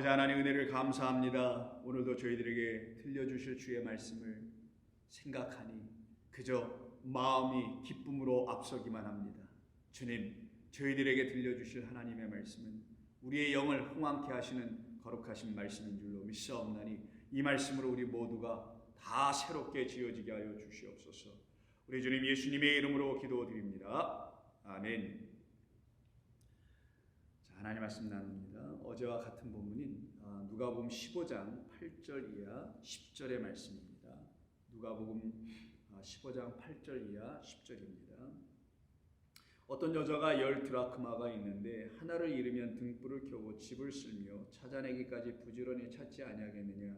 아버지 하나님 은혜를 감사합니다. 오늘도 저희들에게 들려주실 주의 말씀을 생각하니 그저 마음이 기쁨으로 앞서기만 합니다. 주님, 저희들에게 들려주실 하나님의 말씀은 우리의 영을 흥황케 하시는 거룩하신 말씀인 줄로 믿사옵나니 이 말씀으로 우리 모두가 다 새롭게 지어지게 하여 주시옵소서. 우리 주님 예수님의 이름으로 기도드립니다. 아멘. 하나님 말씀 나눕니다. 어제와 같은 본문인 누가복음 15장 8절 이하 10절의 말씀입니다. 누가복음 15장 8절 이하 10절입니다. 어떤 여자가 10드라크마가 있는데 하나를 잃으면 등불을 켜고 집을 쓸며 찾아내기까지 부지런히 찾지 아니하겠느냐.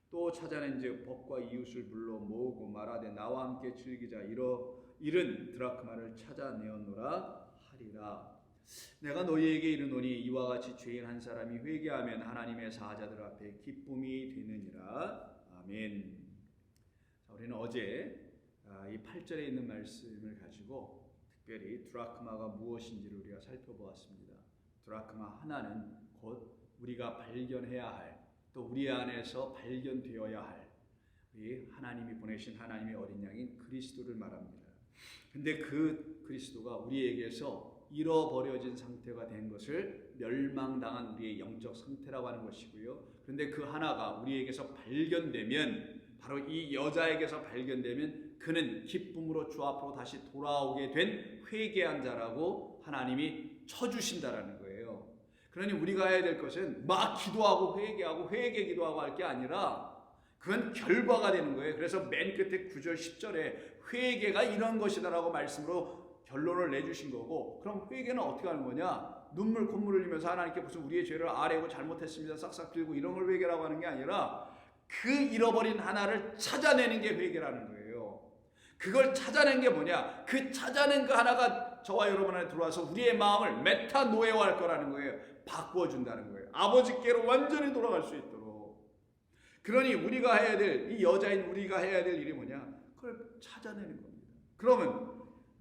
또 찾아낸즉 법과 이웃을 불러 모으고 말하되 나와 함께 즐기자 잃은 드라크마를 찾아내었노라 하리라. 내가 너희에게 이르노니 이와 같이 죄인 한 사람이 회개하면 하나님의 사자들 앞에 기쁨이 되느니라. 아멘. 자, 우리는 어제 이 8절에 있는 말씀을 가지고 특별히 드라크마가 무엇인지를 우리가 살펴보았습니다. 드라크마 하나는 곧 우리가 발견해야 할, 또 우리 안에서 발견되어야 할 우리 하나님이 보내신 하나님의 어린 양인 그리스도를 말합니다. 근데 그 그리스도가 우리에게서 잃어버려진 상태가 된 것을 멸망당한 우리의 영적 상태라고 하는 것이고요. 그런데 그 하나가 우리에게서 발견되면, 바로 이 여자에게서 발견되면 그는 기쁨으로 주 앞으로 다시 돌아오게 된 회개한 자라고 하나님이 쳐주신다라는 거예요. 그러니 우리가 해야 될 것은 막 기도하고 회개하고 회개 기도하고 할 게 아니라 그건 결과가 되는 거예요. 그래서 맨 끝에 9절 10절에 회개가 이런 것이다라고 말씀으로 결론을 내주신 거고, 그럼 회개는 어떻게 하는 거냐? 눈물 콧물 흘리면서 하나님께 무슨 우리의 죄를 아뢰고 잘못했습니다 싹싹 빌고 이런 걸 회개라고 하는 게 아니라 그 잃어버린 하나를 찾아내는 게 회개라는 거예요. 그걸 찾아낸 게 뭐냐? 그 찾아낸 그 하나가 저와 여러분 안에 들어와서 우리의 마음을 메타노에화할 거라는 거예요. 바꾸어준다는 거예요. 아버지께로 완전히 돌아갈 수 있도록. 그러니 우리가 해야 될, 이 여자인 우리가 해야 될 일이 뭐냐? 그걸 찾아내는 겁니다. 그러면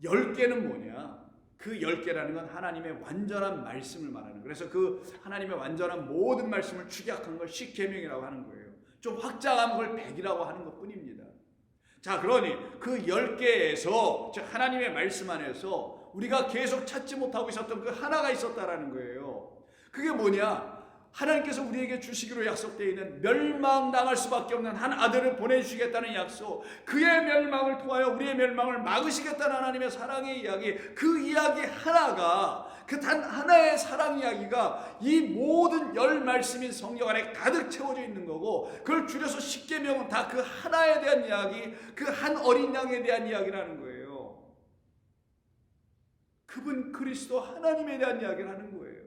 10개는 뭐냐? 그 10개라는 건 하나님의 완전한 말씀을 말하는 거예요. 그래서 그 하나님의 완전한 모든 말씀을 축약한 걸 십계명이라고 하는 거예요. 좀 확장한 걸 100이라고 하는 것 뿐입니다. 자, 그러니 그 10개에서, 즉 하나님의 말씀 안에서 우리가 계속 찾지 못하고 있었던 그 하나가 있었다라는 거예요. 그게 뭐냐? 하나님께서 우리에게 주시기로 약속되어 있는 멸망당할 수밖에 없는 한 아들을 보내주시겠다는 약속, 그의 멸망을 통하여 우리의 멸망을 막으시겠다는 하나님의 사랑의 이야기, 그 이야기 하나가, 그 단 하나의 사랑 이야기가 이 모든 10말씀인 성경 안에 가득 채워져 있는 거고, 그걸 줄여서 십계명은 다 그 하나에 대한 이야기, 그 한 어린 양에 대한 이야기라는 거예요. 그분 그리스도 하나님에 대한 이야기를 하는 거예요.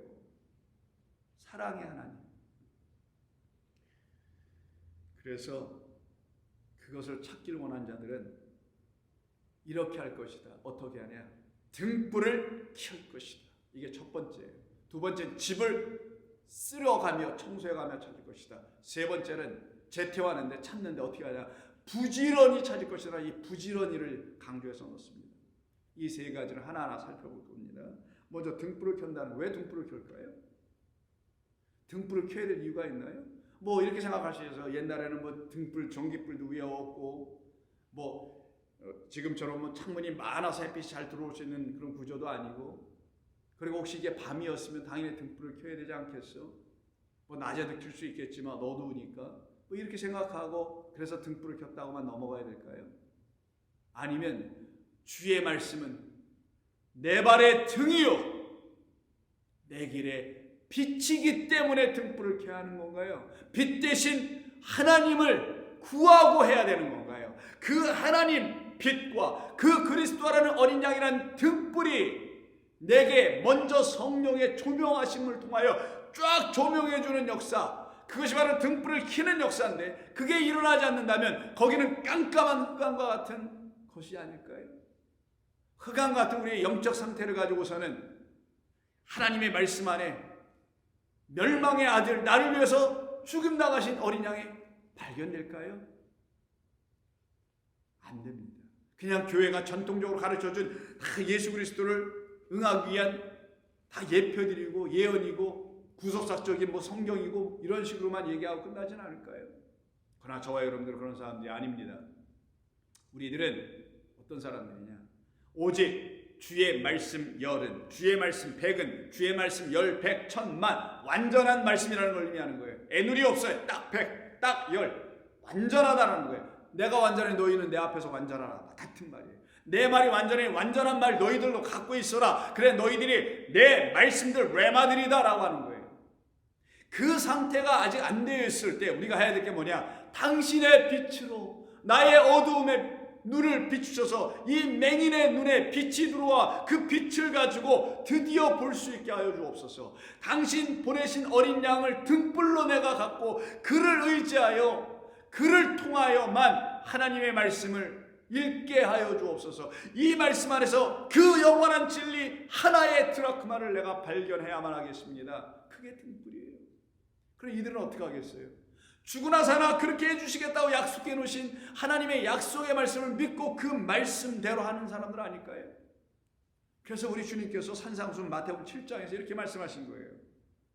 사랑의 하나님. 그래서 그것을 찾기를 원하는 자들은 이렇게 할 것이다. 어떻게 하냐? 등불을 켤 것이다. 이게 첫 번째예요. 두 번째는 집을 쓸어가며 청소해가며 찾을 것이다. 세 번째는 재테하는데 찾는데 어떻게 하냐? 부지런히 찾을 것이다. 이 부지런히를 강조해서 넣습니다. 이 세 가지를 하나하나 살펴볼 겁니다. 먼저 등불을 켠다는, 왜 등불을 켤까요? 등불을 켜야 될 이유가 있나요? 뭐 이렇게 생각하셔서 옛날에는 뭐 등불, 전기불도 위에 없고 뭐 지금처럼 뭐 창문이 많아서 햇빛이 잘 들어올 수 있는 그런 구조도 아니고, 그리고 혹시 이게 밤이었으면 당연히 등불을 켜야 되지 않겠어? 뭐 낮에도 켤 수 있겠지만 어두우니까 뭐 이렇게 생각하고 그래서 등불을 켰다고만 넘어가야 될까요? 아니면 주의 말씀은 내 발의 등이요 내 길에 빛이기 때문에 등불을 켜야 하는 건가요? 빛 대신 하나님을 구하고 해야 되는 건가요? 그 하나님 빛과 그 그리스도라는 어린 양이라는 등불이 내게 먼저 성령의 조명하심을 통하여 쫙 조명해주는 역사, 그것이 바로 등불을 켜는 역사인데, 그게 일어나지 않는다면 거기는 깜깜한 흑암과 같은 것이 아닐까요? 흑암 같은 우리의 영적 상태를 가지고서는 하나님의 말씀 안에 멸망의 아들, 나를 위해서 죽임 나가신 어린 양이 발견될까요? 안 됩니다. 그냥 교회가 전통적으로 가르쳐준 예수 그리스도를 응하기 위한 다 예표드리고 예언이고 구속사적인 성경이고 이런 식으로만 얘기하고 끝나진 않을까요? 그러나 저와 여러분들은 그런 사람들이 아닙니다. 우리들은 어떤 사람들이냐? 오직 주의 말씀 열은, 주의 말씀 백은, 주의 말씀 열, 백, 천만, 완전한 말씀이라는 걸 의미하는 거예요. 애누리 없어요. 딱 백, 딱 열, 완전하다는 거예요. 내가 완전해, 너희는 내 앞에서 완전하라. 같은 말이에요. 내 말이 완전해, 완전한 말 너희들도 갖고 있어라. 그래, 너희들이 내 말씀들 레마들이다 라고 하는 거예요. 그 상태가 아직 안 되어 있을 때 우리가 해야 될 게 뭐냐? 당신의 빛으로 나의 어두움에 눈을 비추셔서 이 맹인의 눈에 빛이 들어와 그 빛을 가지고 드디어 볼 수 있게 하여 주옵소서. 당신 보내신 어린 양을 등불로 내가 갖고 그를 의지하여 그를 통하여만 하나님의 말씀을 읽게 하여 주옵소서. 이 말씀 안에서 그 영원한 진리 하나의 드라크마를 내가 발견해야만 하겠습니다. 그게 등불이에요. 그럼 이들은 어떻게 하겠어요? 죽으나 사나 그렇게 해주시겠다고 약속해 놓으신 하나님의 약속의 말씀을 믿고 그 말씀대로 하는 사람들 아닐까요? 그래서 우리 주님께서 산상순 마태복음 7장에서 이렇게 말씀하신 거예요.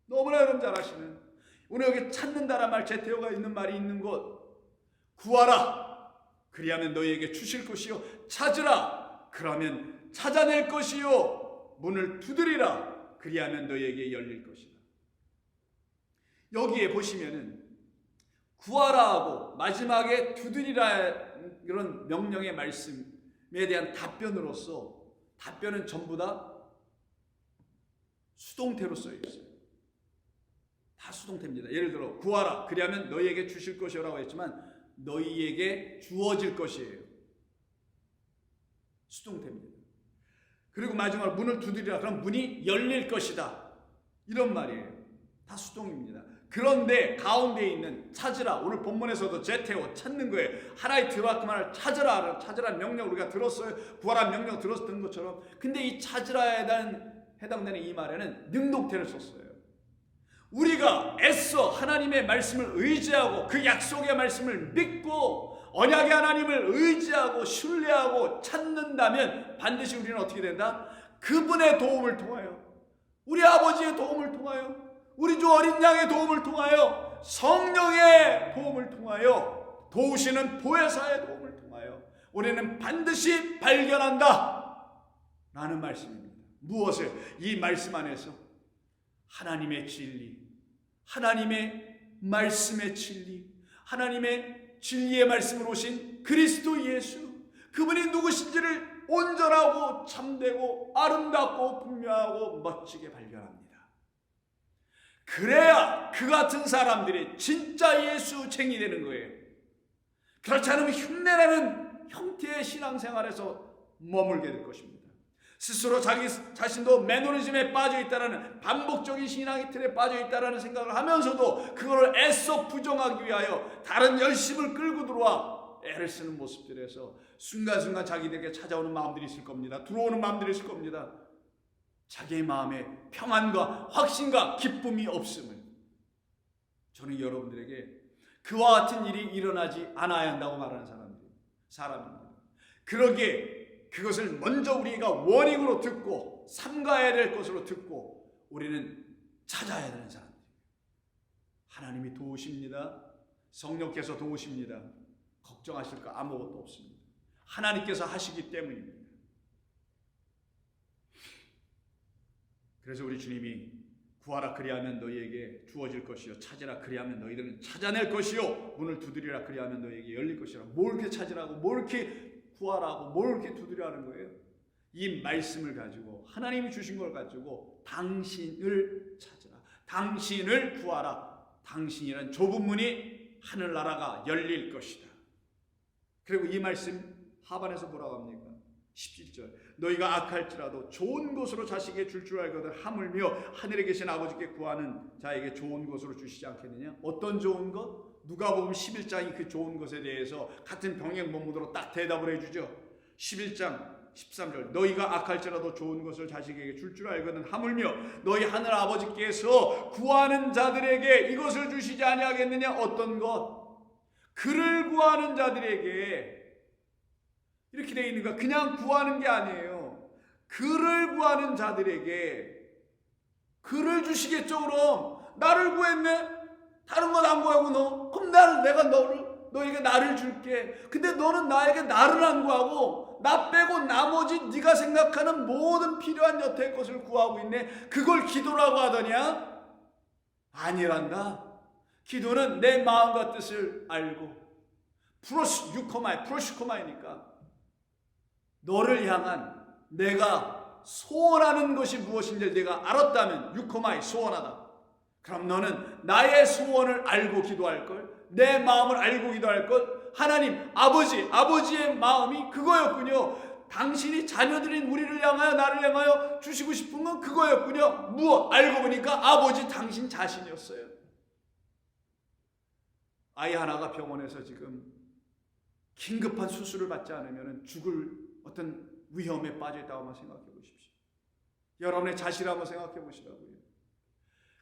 너무나 여러분 잘 아시는, 오늘 여기 찾는다란 말, 제테오가 있는 말이 있는 곳, 구하라 그리하면 너희에게 주실 것이요, 찾으라 그러면 찾아낼 것이요, 문을 두드리라 그리하면 너희에게 열릴 것이다. 여기에 보시면은 구하라 하고 마지막에 두드리라 이런 명령의 말씀에 대한 답변으로서, 답변은 전부 다 수동태로 써 있어요. 다 수동태입니다. 예를 들어 구하라 그리하면 너희에게 주실 것이라고 했지만 너희에게 주어질 것이에요. 수동태입니다. 그리고 마지막으로 문을 두드리라 그럼 문이 열릴 것이다, 이런 말이에요. 다 수동입니다. 그런데 가운데 있는 찾으라, 오늘 본문에서도 제테오 찾는 거예요. 하나의 드라크마를 찾으라는 명령 우리가 들었어요. 구하라는 명령 들었던 것처럼. 근데 이 찾으라에 해당되는 이 말에는 능동태를 썼어요. 우리가 애써 하나님의 말씀을 의지하고 그 약속의 말씀을 믿고 언약의 하나님을 의지하고 신뢰하고 찾는다면 반드시 우리는 어떻게 된다? 그분의 도움을 통하여, 우리 아버지의 도움을 통하여, 우리 주 어린 양의 도움을 통하여, 성령의 도움을 통하여, 도우시는 보혜사의 도움을 통하여 우리는 반드시 발견한다 라는 말씀입니다. 무엇을? 이 말씀 안에서 하나님의 진리, 하나님의 말씀의 진리, 하나님의 진리의 말씀으로 오신 그리스도 예수, 그분이 누구신지를 온전하고 참되고 아름답고 분명하고 멋지게 발견합니다. 그래야 그 같은 사람들이 진짜 예수쟁이 되는 거예요. 그렇지 않으면 흉내내는 형태의 신앙생활에서 머물게 될 것입니다. 스스로 자기 자신도 매너리즘에 빠져 있다라는, 반복적인 신앙의 틀에 빠져 있다라는 생각을 하면서도 그걸 애써 부정하기 위하여 다른 열심을 끌고 들어와 애를 쓰는 모습들에서 순간순간 자기들에게 찾아오는 마음들이 있을 겁니다. 들어오는 마음들이 있을 겁니다. 자기의 마음에 평안과 확신과 기쁨이 없음을, 저는 여러분들에게 그와 같은 일이 일어나지 않아야 한다고 말하는 사람입니다. 그러기에 그것을 먼저 우리가 워닝으로 듣고 삼가해야 될 것으로 듣고 우리는 찾아야 되는 사람들입니다. 하나님이 도우십니다. 성령께서 도우십니다. 걱정하실 거 아무것도 없습니다. 하나님께서 하시기 때문입니다. 그래서 우리 주님이 구하라 그리하면 너희에게 주어질 것이요, 찾으라 그리하면 너희들은 찾아낼 것이요, 문을 두드리라 그리하면 너희에게 열릴 것이라. 뭘 이렇게 찾으라고, 뭘 이렇게 구하라고, 뭘 이렇게 두드리라는 거예요? 이 말씀을 가지고, 하나님이 주신 걸 가지고 당신을 찾으라, 당신을 구하라. 당신이란 좁은 문이 하늘나라가 열릴 것이다. 그리고 이 말씀 하반에서 뭐라고 합니까? 17절, 너희가 악할지라도 좋은 것으로 자식에게 줄 알거든 하물며 하늘에 계신 아버지께 구하는 자에게 좋은 것으로 주시지 않겠느냐? 어떤 좋은 것? 누가복음 11장이 그 좋은 것에 대해서 같은 병행 본문으로 딱 대답을 해주죠. 11장 13절, 너희가 악할지라도 좋은 것을 자식에게 줄 알거든 하물며 너희 하늘 아버지께서 구하는 자들에게 이것을 주시지 아니하겠느냐? 어떤 것? 그를 구하는 자들에게, 이렇게 되어 있는 거, 그냥 구하는 게 아니에요. 그를 구하는 자들에게, 그를 주시겠죠. 그럼 나를 구했네? 다른 건 안 구하고 너? 그럼 내가 너에게 나를 줄게. 근데 너는 나에게 나를 안 구하고 나 빼고 나머지 네가 생각하는 모든 필요한 여태의 것을 구하고 있네. 그걸 기도라고 하더냐? 아니란다. 기도는 내 마음과 뜻을 알고 프로시코마이니까 너를 향한 내가 소원하는 것이 무엇인지 내가 알았다면 유코마이 소원하다. 그럼 너는 나의 소원을 알고 기도할걸, 내 마음을 알고 기도할걸. 하나님 아버지의 마음이 그거였군요. 당신이 자녀들인 우리를 향하여 나를 향하여 주시고 싶은 건 그거였군요. 무엇? 알고 보니까 아버지 당신 자신이었어요. 아이 하나가 병원에서 지금 긴급한 수술을 받지 않으면 죽을 어떤 위험에 빠져 있다고 한번 생각해 보십시오. 여러분의 자신을 한번 생각해 보시라고요.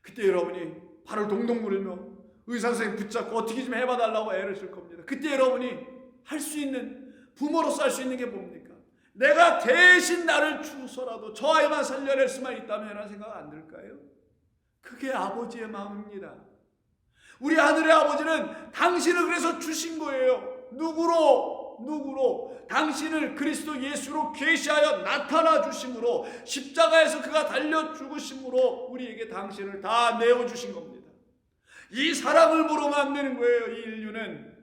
그때 여러분이 발을 동동 구르며 의사 선생님 붙잡고 어떻게 좀 해봐달라고 애를 쓸 겁니다. 그때 여러분이 할 수 있는, 부모로서 할 수 있는 게 뭡니까? 내가 대신 나를 주서라도 저 아이만 살려낼 수만 있다면 라는 생각 안 들까요? 그게 아버지의 마음입니다. 우리 하늘의 아버지는 당신을 그래서 주신 거예요. 누구로? 당신을 그리스도 예수로 계시하여 나타나 주심으로, 십자가에서 그가 달려 죽으심으로 우리에게 당신을 다 내어주신 겁니다. 이 사랑을 모르면 안 되는 거예요. 이 인류는.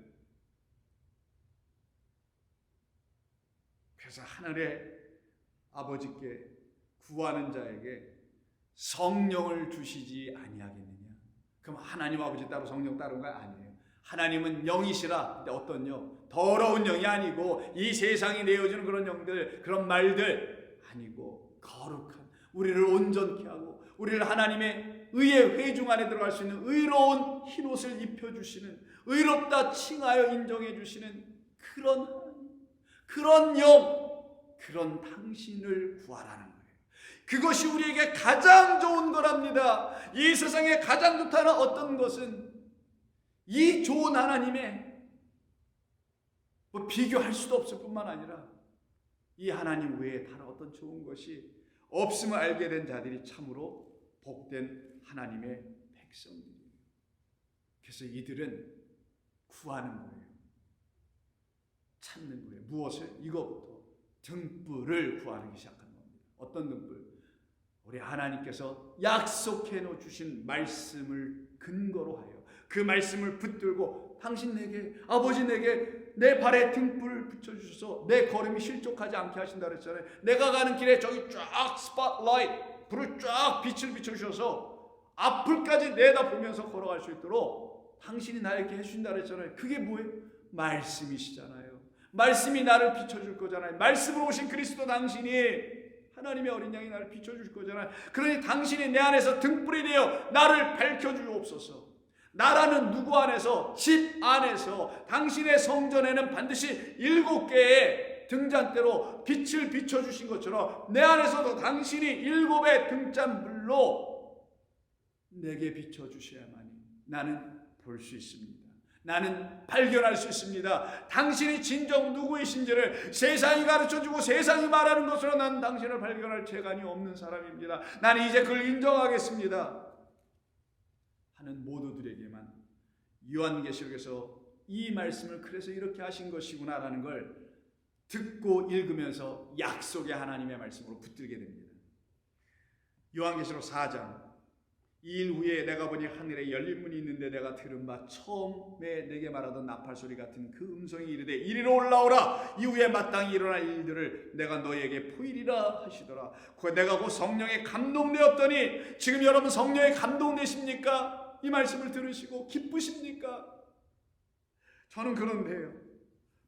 그래서 하늘의 아버지께 구하는 자에게 성령을 주시지 아니하겠느냐. 그럼 하나님 아버지 따로 성령 따른 거 아니에요. 하나님은 영이시라. 근데 어떤 영? 더러운 영이 아니고 이 세상이 내어주는 그런 영들, 그런 말들 아니고 거룩한, 우리를 온전케 하고 우리를 하나님의 의의 회중 안에 들어갈 수 있는 의로운 흰옷을 입혀주시는, 의롭다 칭하여 인정해 주시는 그런 영, 그런 당신을 구하라는 거예요. 그것이 우리에게 가장 좋은 거랍니다. 이 세상에 가장 좋다는 어떤 것은 이 좋은 하나님의 비교할 수도 없을 뿐만 아니라 이 하나님 외에 다른 어떤 좋은 것이 없음을 알게 된 자들이 참으로 복된 하나님의 백성들이에요. 그래서 이들은 구하는 거예요. 찾는 거예요. 무엇을? 이거부터 등불을 구하기 시작한 겁니다. 어떤 등불? 우리 하나님께서 약속해 놓으 주신 말씀을 근거로 하여 그 말씀을 붙들고 당신 내게, 아버지 내게 내 발에 등불을 붙여주셔서 내 걸음이 실족하지 않게 하신다 그랬잖아요. 내가 가는 길에 저기 쫙 스팟라이트, 불을 쫙 빛을 비춰주셔서 앞을까지 내다보면서 걸어갈 수 있도록 당신이 나에게 해주신다 그랬잖아요. 그게 뭐예요? 말씀이시잖아요. 말씀이 나를 비춰줄 거잖아요. 말씀으로 오신 그리스도 당신이, 하나님의 어린 양이 나를 비춰줄 거잖아요. 그러니 당신이 내 안에서 등불이 되어 나를 밝혀주옵소서. 나라는 누구 안에서? 집 안에서. 당신의 성전에는 반드시 7개의 등잔대로 빛을 비춰주신 것처럼 내 안에서도 당신이 7의 등잔불로 내게 비춰주셔야만이 나는 볼 수 있습니다. 나는 발견할 수 있습니다. 당신이 진정 누구이신지를 세상이 가르쳐주고 세상이 말하는 것으로 난 당신을 발견할 재간이 없는 사람입니다. 나는 이제 그걸 인정하겠습니다 하는 모두들에게만 요한계시록에서 이 말씀을 그래서 이렇게 하신 것이구나라는 걸 듣고 읽으면서 약속의 하나님의 말씀으로 붙들게 됩니다. 요한계시록 4장 2일 후에 내가 보니 하늘에 열린 문이 있는데 내가 들은 바 처음에 내게 말하던 나팔 소리 같은 그 음성이 이르되 이리로 올라오라. 이후에 마땅히 일어날 일들을 내가 너에게 보이리라 하시더라. 내가 곧 성령에 감동되었더니, 지금 여러분 성령에 감동되십니까? 이 말씀을 들으시고 기쁘십니까? 저는 그런데요.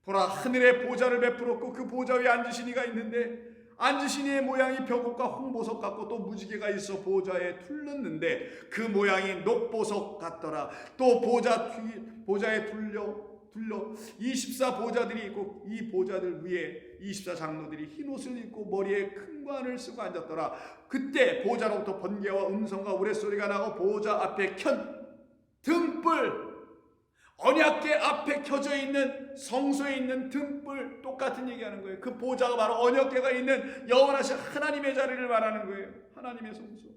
보라, 하늘에 보좌를 베풀었고 그 보좌 위에 앉으신 이가 있는데 앉으신 이의 모양이 벽옥과 홍보석 같고 또 무지개가 있어 보좌에 둘렀는데 그 모양이 녹보석 같더라. 또 보좌에 둘러 24 보좌들이 있고 이 보좌들 위에 24 장로들이 흰 옷을 입고 머리에 큰 관을 쓰고 앉았더라. 그때 보좌로부터 번개와 음성과 우레소리가 나고 보좌 앞에 켠 등불, 언약궤 앞에 켜져 있는 성소에 있는 등불, 똑같은 얘기하는 거예요. 그 보좌가 바로 언약궤가 있는 영원하신 하나님의 자리를 말하는 거예요. 하나님의 성소.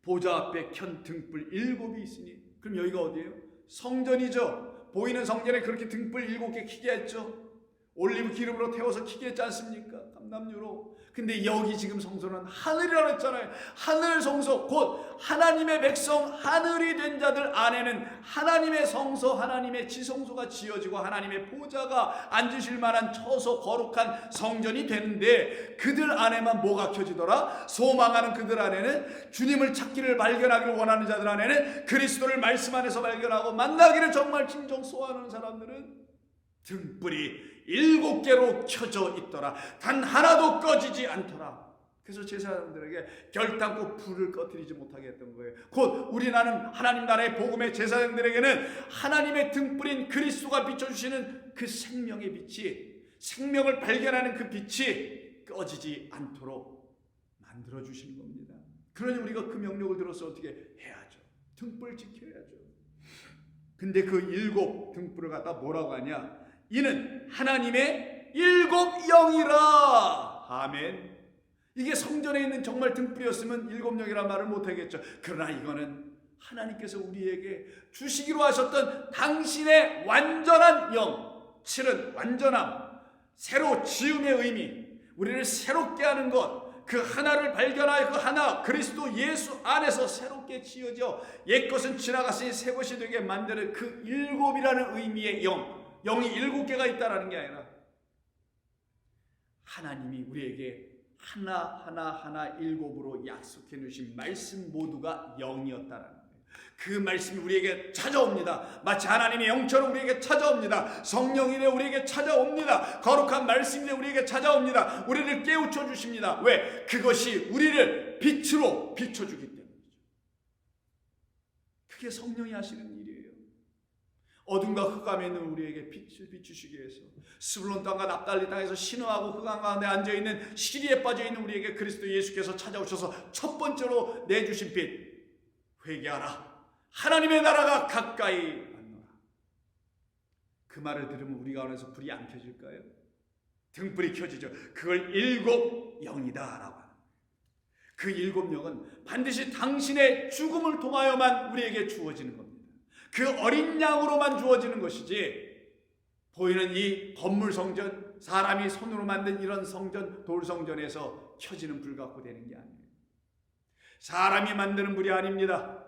보좌 앞에 켠 등불 7이 있으니. 그럼 여기가 어디예요? 성전이죠. 보이는 성전에 그렇게 등불 7개 켜게 했죠. 올리브 기름으로 태워서 켜게 했지 않습니까? 감람유로. 근데 여기 지금 성소는 하늘이라고 했잖아요. 하늘 성소, 곧 하나님의 백성, 하늘이 된 자들 안에는 하나님의 성소, 하나님의 지성소가 지어지고 하나님의 보좌가 앉으실 만한 처소 거룩한 성전이 되는데, 그들 안에만 뭐가 켜지더라? 소망하는 그들 안에는, 주님을 찾기를 발견하기를 원하는 자들 안에는, 그리스도를 말씀 안에서 발견하고 만나기를 정말 진정 소원하는 사람들은 등불이 7개로 켜져 있더라. 단 하나도 꺼지지 않더라. 그래서 제사장들에게 결단코 불을 꺼뜨리지 못하게 했던 거예요. 곧 우리나라는 하나님 나라의 복음의 제사장들에게는 하나님의 등불인 그리스도가 비춰주시는 그 생명의 빛이, 생명을 발견하는 그 빛이 꺼지지 않도록 만들어주시는 겁니다. 그러니 우리가 그 명령을 들어서 어떻게 해야죠? 등불 지켜야죠. 근데 그 7 등불을 갖다 뭐라고 하냐? 이는 하나님의 7 영이라. 아멘. 이게 성전에 있는 정말 등불이었으면 7 영이란 말을 못하겠죠. 그러나 이거는 하나님께서 우리에게 주시기로 하셨던 당신의 완전한 영, 실은 완전함, 새로 지음의 의미, 우리를 새롭게 하는 것, 그 하나를 발견하여 그 하나 그리스도 예수 안에서 새롭게 지어져 옛것은 지나갔으니 새것이 되게 만드는 그 7이라는 의미의 영, 영이 7개가 있다라는 게 아니라 하나님이 우리에게 하나 7으로 약속해 주신 말씀 모두가 영이었다라는 거예요. 그 말씀이 우리에게 찾아옵니다. 마치 하나님의 영처럼 우리에게 찾아옵니다. 성령이래 우리에게 찾아옵니다. 거룩한 말씀이래 우리에게 찾아옵니다. 우리를 깨우쳐 주십니다. 왜? 그것이 우리를 빛으로 비춰주기 때문이죠. 그게 성령이 하시는 일이에요. 어둠과 흑암에 있는 우리에게 빛을 비추시기 위해서 스불론 땅과 납달리 땅에서 신음하고 흑암 가운데 앉아있는 시리에 빠져있는 우리에게 그리스도 예수께서 찾아오셔서 첫 번째로 내주신 빛, 회개하라, 하나님의 나라가 가까이 왔노라. 그 말을 들으면 우리 가운데서 불이 안 켜질까요? 등불이 켜지죠. 그걸 7 영이다 라고 하는, 그 7 영은 반드시 당신의 죽음을 통하여만 우리에게 주어지는 겁니다. 그 어린 양으로만 주어지는 것이지, 보이는 이 건물 성전, 사람이 손으로 만든 이런 성전, 돌성전에서 켜지는 불 갖고 되는 게 아니에요. 사람이 만드는 불이 아닙니다.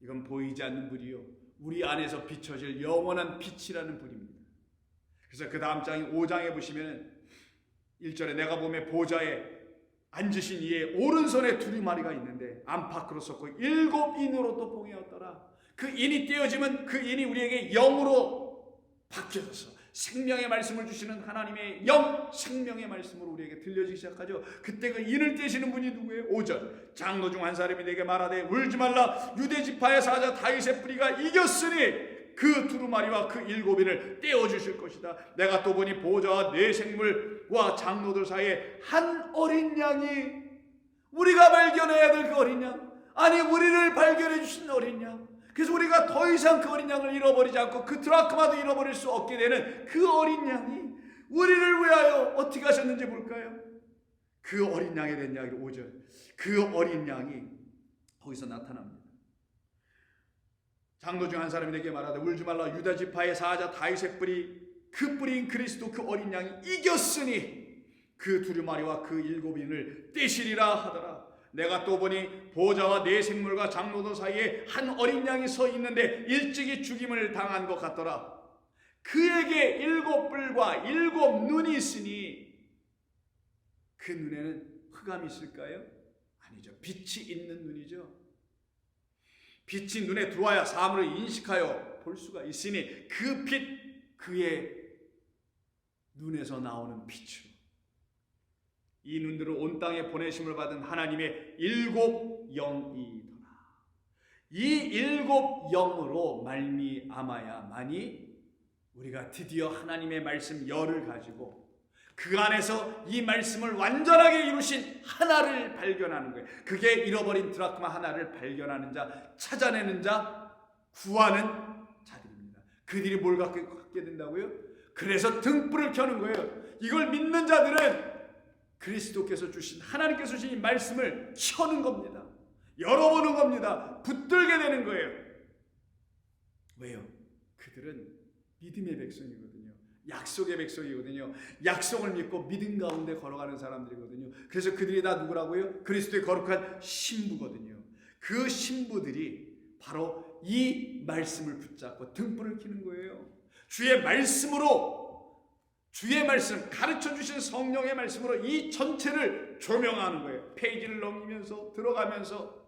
이건 보이지 않는 불이요, 우리 안에서 비춰질 영원한 빛이라는 불입니다. 그래서 그 다음 장 5장에 보시면 1절에 내가 보매 보좌에 앉으신 이의 오른손에 두루마리가 있는데 안팎으로 섰고 7 인으로 또 봉해었더라. 그 인이 떼어지면 그 인이 우리에게 영으로 바뀌어져서 생명의 말씀을 주시는 하나님의 영, 생명의 말씀으로 우리에게 들려지기 시작하죠. 그때 그 인을 떼시는 분이 누구예요? 5절 장로 중 한 사람이 내게 말하되 울지 말라, 유대 지파의 사자 다윗의 뿌리가 이겼으니 그 두루마리와 그 7인을 떼어주실 것이다. 내가 또 보니 보좌와 네 생물과 장로들 사이에 한 어린 양이, 우리가 발견해야 될 그 어린 양, 아니 우리를 발견해 주신 어린 양, 그래서 우리가 더 이상 그 어린 양을 잃어버리지 않고 그 드라크마도 잃어버릴 수 없게 되는 그 어린 양이 우리를 위하여 어떻게 하셨는지 볼까요? 그 어린 양에 대한 이야기를 5절, 그 어린 양이 거기서 나타납니다. 장로 중 한 사람이 내게 말하되 울지 말라, 유다 지파의 사자 다윗의 뿌리, 그 뿌리인 그리스도 그 어린 양이 이겼으니 그 두루마리와 그 7인을 떼시리라 하더라. 내가 또 보니 보좌와 네 생물과 장로들 사이에 한 어린 양이 서 있는데 일찍이 죽임을 당한 것 같더라. 그에게 7 뿔과 7 눈이 있으니 그 눈에는 흑암이 있을까요? 아니죠. 빛이 있는 눈이죠. 빛이 눈에 들어와야 사물을 인식하여 볼 수가 있으니 그 빛, 그의 눈에서 나오는 빛으로 이 눈들은 온 땅에 보내심을 받은 하나님의 7 영이더라. 이 7 영으로 말미암아야만이 우리가 드디어 하나님의 말씀 열을 가지고 그 안에서 이 말씀을 완전하게 이루신 하나를 발견하는 거예요. 그게 잃어버린 드라크마 하나를 발견하는 자, 찾아내는 자, 구하는 자들입니다. 그들이 뭘 갖게 된다고요? 그래서 등불을 켜는 거예요. 이걸 믿는 자들은 그리스도께서 주신, 하나님께서 주신 이 말씀을 켜는 겁니다. 열어보는 겁니다. 붙들게 되는 거예요. 왜요? 그들은 믿음의 백성이거든요. 약속의 백성이거든요. 약속을 믿고 믿음 가운데 걸어가는 사람들이거든요. 그래서 그들이 다 누구라고요? 그리스도의 거룩한 신부거든요. 그 신부들이 바로 이 말씀을 붙잡고 등불을 켜는 거예요. 주의 말씀으로, 주의 말씀, 가르쳐 주신 성령의 말씀으로 이 전체를 조명하는 거예요. 페이지를 넘기면서 들어가면서.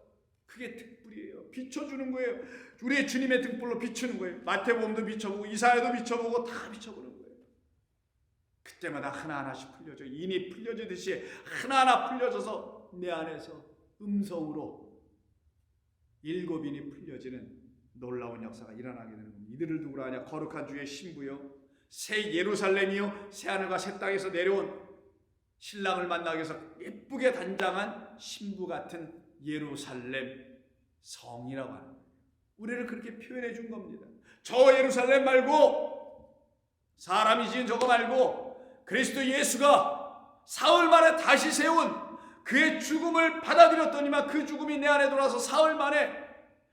그게 등불이에요. 비춰주는 거예요. 우리의 주님의 등불로 비추는 거예요. 마태복음도 비춰보고 이사야도 비춰보고 다 비춰보는 거예요. 그때마다 하나하나씩 풀려져, 인이 풀려지듯이 하나하나 풀려져서 내 안에서 음성으로 7인이 풀려지는 놀라운 역사가 일어나게 되는 겁니다. 이들을 누구라 하냐? 거룩한 주의 신부요, 새 예루살렘이요, 새 하늘과 새 땅에서 내려온 신랑을 만나기 위해서 예쁘게 단장한 신부 같은 예루살렘 성이라고 하는 거예요. 우리를 그렇게 표현해 준 겁니다. 저 예루살렘 말고, 사람이 지은 저거 말고, 그리스도 예수가 사흘 만에 다시 세운 그의 죽음을 받아들였더니만 그 죽음이 내 안에 들어와서 사흘 만에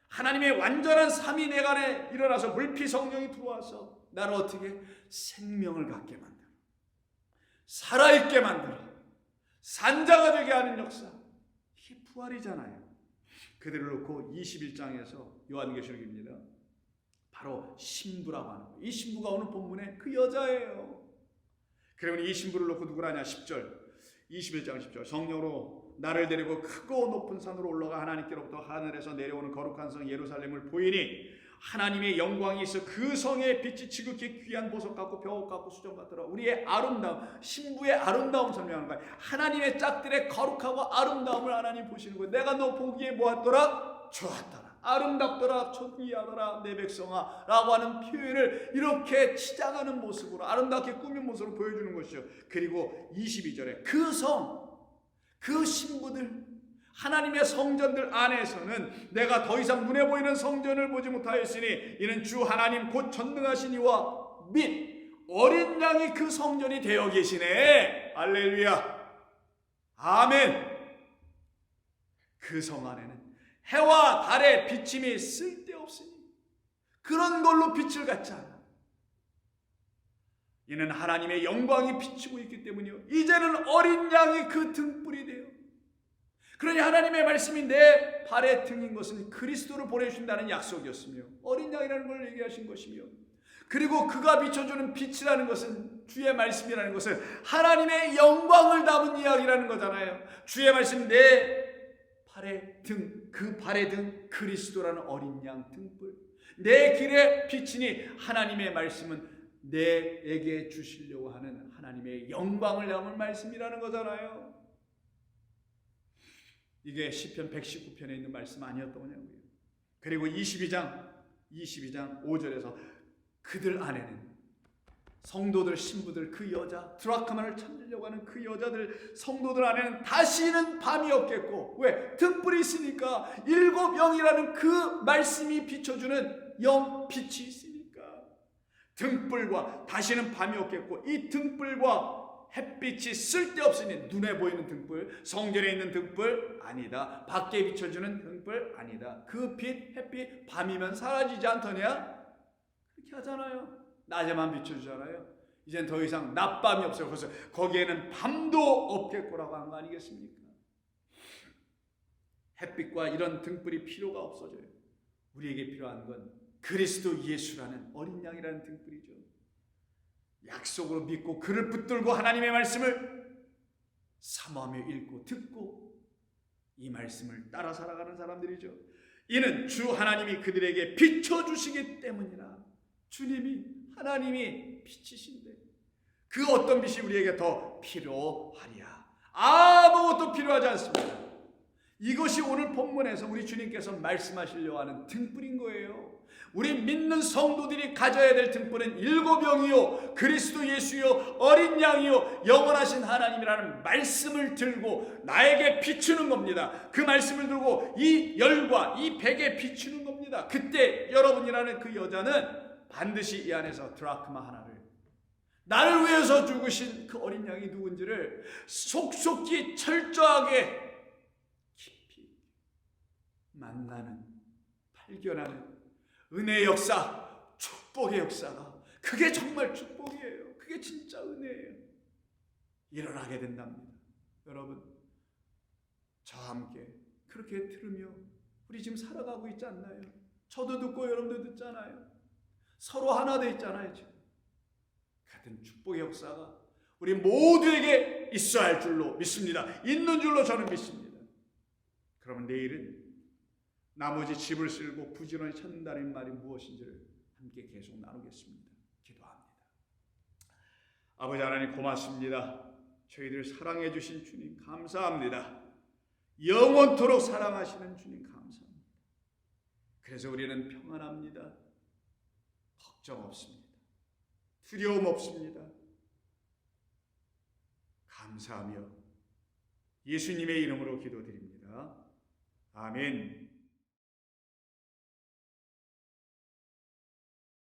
하나님의 완전한 삼위 내 안에 일어나서 물피 성령이 들어와서 나를 어떻게 생명을 갖게 만들어, 살아있게 만들어, 산자가 되게 하는 역사. 이게 부활이잖아요. 그들을 놓고 21장에서 요한계시록입니다. 바로 신부라고 하는 거예요. 이 신부가 오늘 본문에 그 여자예요. 그러면 이 신부를 놓고 누구라냐? 10절, 21장 10절. 성령으로 나를 데리고 크고 높은 산으로 올라가 하나님께로부터 하늘에서 내려오는 거룩한 성 예루살렘을 보이니 하나님의 영광이 있어 그 성의 빛이 지극히 귀한 보석 같고 벽옥 같고 수정 같더라. 우리의 아름다움, 신부의 아름다움 설명하는 거예요. 하나님의 짝들의 거룩하고 아름다움을 하나님 보시는 거예요. 내가 너 보기에 뭐하더라? 좋았더라. 아름답더라. 존귀하더라. 내 백성아 라고 하는 표현을 이렇게 치장하는 모습으로, 아름답게 꾸민 모습으로 보여주는 것이죠. 그리고 22절에 그 성, 그 신부들, 하나님의 성전들 안에서는 내가 더 이상 눈에 보이는 성전을 보지 못하였으니 이는 주 하나님 곧 전능하신 이와 및 어린 양이 그 성전이 되어 계시네. 할렐루야, 아멘. 그 성 안에는 해와 달의 비침이 쓸데없으니 그런 걸로 빛을 갖지 않아. 이는 하나님의 영광이 비치고 있기 때문이요, 이제는 어린 양이 그 등불이 돼요. 그러니 하나님의 말씀이 내 발의 등인 것은 그리스도를 보내주신다는 약속이었으며 어린 양이라는 걸 얘기하신 것이며, 그리고 그가 비춰주는 빛이라는 것은, 주의 말씀이라는 것은 하나님의 영광을 담은 이야기라는 거잖아요. 주의 말씀, 내 발의 등, 그 발의 등 그리스도라는 어린 양 등불, 내 길에 비치니 하나님의 말씀은 내에게 주시려고 하는 하나님의 영광을 담은 말씀이라는 거잖아요. 이게 시편 119편에 있는 말씀 아니었던 거냐고요. 그리고 22장 5절에서 그들 안에는 성도들, 신부들, 그 여자, 드라크마를 찾으려고 하는 그 여자들, 성도들 안에는 다시는 밤이 없겠고, 왜? 등불이 있으니까. 7영이라는 그 말씀이 비춰주는 영 빛이 있으니까 등불과 다시는 밤이 없겠고, 이 등불과 햇빛이 쓸데없으니, 눈에 보이는 등불, 성전에 있는 등불 아니다, 밖에 비춰주는 등불 아니다. 그 빛, 햇빛 밤이면 사라지지 않더냐? 그렇게 하잖아요. 낮에만 비춰주잖아요. 이젠 더 이상 낮밤이 없어요. 그래서 거기에는 밤도 없겠고라고 한 거 아니겠습니까? 햇빛과 이런 등불이 필요가 없어져요. 우리에게 필요한 건 그리스도 예수라는 어린 양이라는 등불이죠. 약속으로 믿고 그를 붙들고 하나님의 말씀을 사모하며 읽고 듣고 이 말씀을 따라 살아가는 사람들이죠. 이는 주 하나님이 그들에게 비춰주시기 때문이라. 주님이, 하나님이 빛이신데 그 어떤 빛이 우리에게 더 필요하랴? 아무것도 필요하지 않습니다. 이것이 오늘 본문에서 우리 주님께서 말씀하시려고 하는 등불인 거예요. 우리 믿는 성도들이 가져야 될 등불은 7영이요, 그리스도 예수요, 어린 양이요, 영원하신 하나님이라는 말씀을 들고 나에게 비추는 겁니다. 그 말씀을 들고 이 열과 이 백에 비추는 겁니다. 그때 여러분이라는 그 여자는 반드시 이 안에서 드라크마 하나를, 나를 위해서 죽으신 그 어린 양이 누군지를 속속히 철저하게 깊이 만나는, 발견하는 은혜의 역사, 축복의 역사가, 그게 정말 축복이에요. 그게 진짜 은혜예요. 일어나게 된답니다. 여러분, 저와 함께 그렇게 들으며 우리 지금 살아가고 있지 않나요? 저도 듣고 여러분도 듣잖아요. 서로 하나 돼 있잖아요. 지금 같은 축복의 역사가 우리 모두에게 있어야 할 줄로 믿습니다. 있는 줄로 저는 믿습니다. 그러면 내일은 나머지 집을 쓸고 부지런히 찾는다는 말이 무엇인지를 함께 계속 나누겠습니다. 기도합니다. 아버지 하나님 고맙습니다. 저희들 사랑해 주신 주님 감사합니다. 영원토록 사랑하시는 주님 감사합니다. 그래서 우리는 평안합니다. 걱정 없습니다. 두려움 없습니다. 감사하며 예수님의 이름으로 기도드립니다. 아멘.